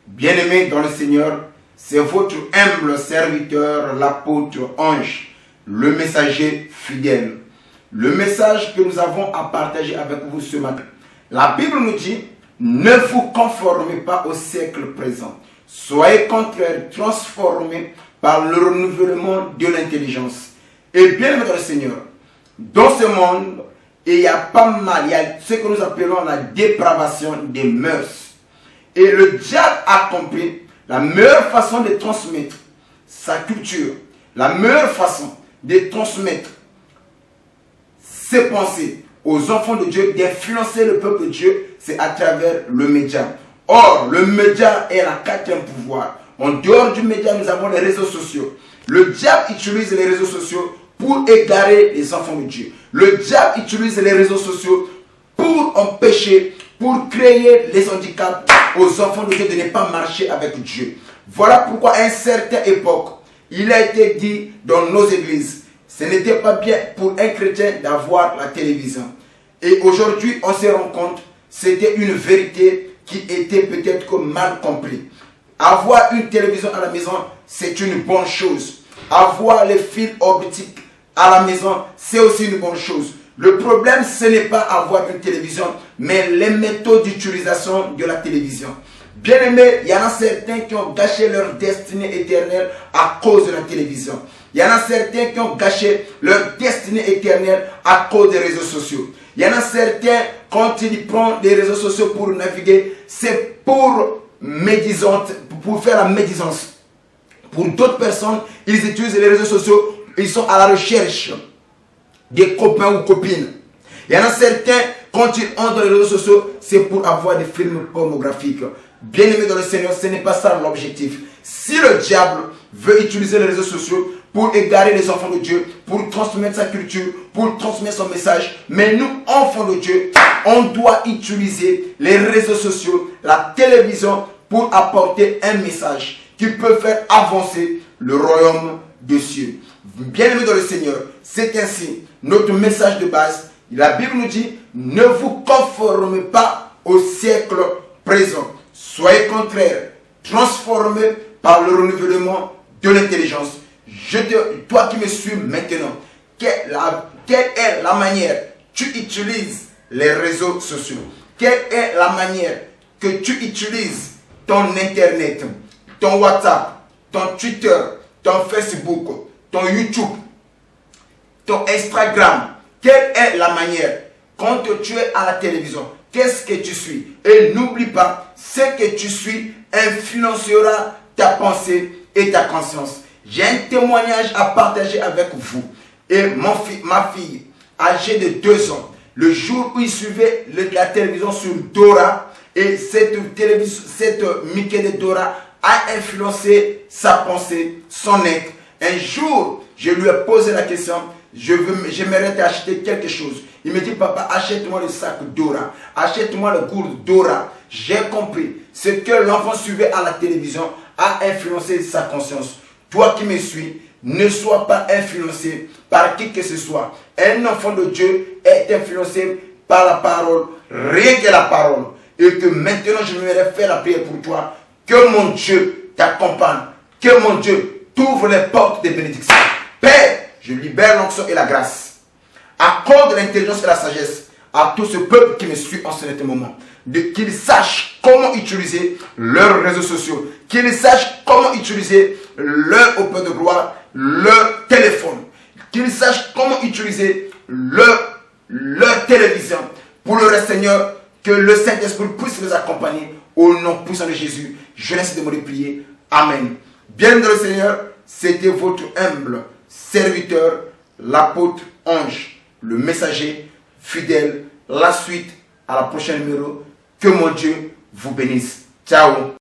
Bien-aimés dans le Seigneur, c'est votre humble serviteur, l'apôtre Ange, le messager fidèle. Le message que nous avons à partager avec vous ce matin. La Bible nous dit, ne vous conformez pas au siècle présent. Soyez contraire, transformés par le renouvellement de l'intelligence. Et bien-aimés dans le Seigneur, dans ce monde, il y a pas mal, il y a ce que nous appelons la dépravation des mœurs. Et le diable a compris la meilleure façon de transmettre sa culture, la meilleure façon de transmettre ses pensées aux enfants de Dieu, d'influencer le peuple de Dieu, c'est à travers le média. Or, le média est la quatrième pouvoir. En dehors du média, nous avons les réseaux sociaux. Le diable utilise les réseaux sociaux pour égarer les enfants de Dieu. Le diable utilise les réseaux sociaux pour empêcher, pour créer les handicaps aux enfants de Dieu de ne pas marcher avec Dieu. Voilà pourquoi à une certaine époque, il a été dit dans nos églises, ce n'était pas bien pour un chrétien d'avoir la télévision. Et aujourd'hui, on se rend compte, c'était une vérité qui était peut-être mal comprise. Avoir une télévision à la maison, c'est une bonne chose. Avoir les fils optiques à la maison, c'est aussi une bonne chose. Le problème, ce n'est pas avoir une télévision, mais les méthodes d'utilisation de la télévision. Bien aimé, il y en a certains qui ont gâché leur destinée éternelle à cause de la télévision. Il y en a certains qui ont gâché leur destinée éternelle à cause des réseaux sociaux. Il y en a certains, quand ils prennent les réseaux sociaux pour naviguer, c'est pour faire la médisance. Pour d'autres personnes, ils utilisent les réseaux sociaux, ils sont à la recherche des copains ou copines. Il y en a certains, quand ils entrent dans les réseaux sociaux, c'est pour avoir des films pornographiques. Bien aimé dans le Seigneur, ce n'est pas ça l'objectif. Si le diable veut utiliser les réseaux sociaux pour égarer les enfants de Dieu, pour transmettre sa culture, pour transmettre son message, mais nous, enfants de Dieu, on doit utiliser les réseaux sociaux, la télévision, pour apporter un message qui peut faire avancer le royaume des cieux. Bien aimé dans le Seigneur, c'est ainsi notre message de base. La Bible nous dit, ne vous conformez pas au siècle présent. Soyez contraire, transformés par le renouvellement de l'intelligence. Toi qui me suis maintenant, quelle est la manière que tu utilises les réseaux sociaux? Quelle est la manière que tu utilises ton Internet, ton WhatsApp, ton Twitter, ton Facebook, ton YouTube, ton Instagram? Quelle est la manière? Quand tu es à la télévision, qu'est-ce que tu suis? Et n'oublie pas, ce que tu suis influencera ta pensée et ta conscience. J'ai un témoignage à partager avec vous. Et ma fille, âgée de 2 ans, le jour où il suivait la télévision sur Dora, et cette Mickey de Dora a influencé sa pensée, son être. Un jour, je lui ai posé la question, j'aimerais t'acheter quelque chose. Il me dit, papa, achète-moi le sac Dora, achète-moi le gourde Dora. J'ai compris. Ce que l'enfant suivait à la télévision a influencé sa conscience. Toi qui me suis, ne sois pas influencé par qui que ce soit. Un enfant de Dieu est influencé par la parole, rien que la parole. Et que maintenant, je vais faire la prière pour toi. Que mon Dieu t'accompagne. Que mon Dieu t'ouvre les portes des bénédictions. Père, je libère l'onction et la grâce. Accorde l'intelligence et la sagesse à tout ce peuple qui me suit en ce moment. Qu'ils sachent comment utiliser leurs réseaux sociaux. Qu'ils sachent comment utiliser leur open de gloire, leur téléphone. Qu'ils sachent comment utiliser leur télévision. Pour le reste, Seigneur, que le Saint-Esprit puisse les accompagner au nom puissant de Jésus. Je laisse de me prier. Amen. Bien dans le Seigneur, c'était votre humble serviteur, l'apôtre Ange, le messager fidèle. La suite à la prochaine numéro. Que mon Dieu vous bénisse. Ciao.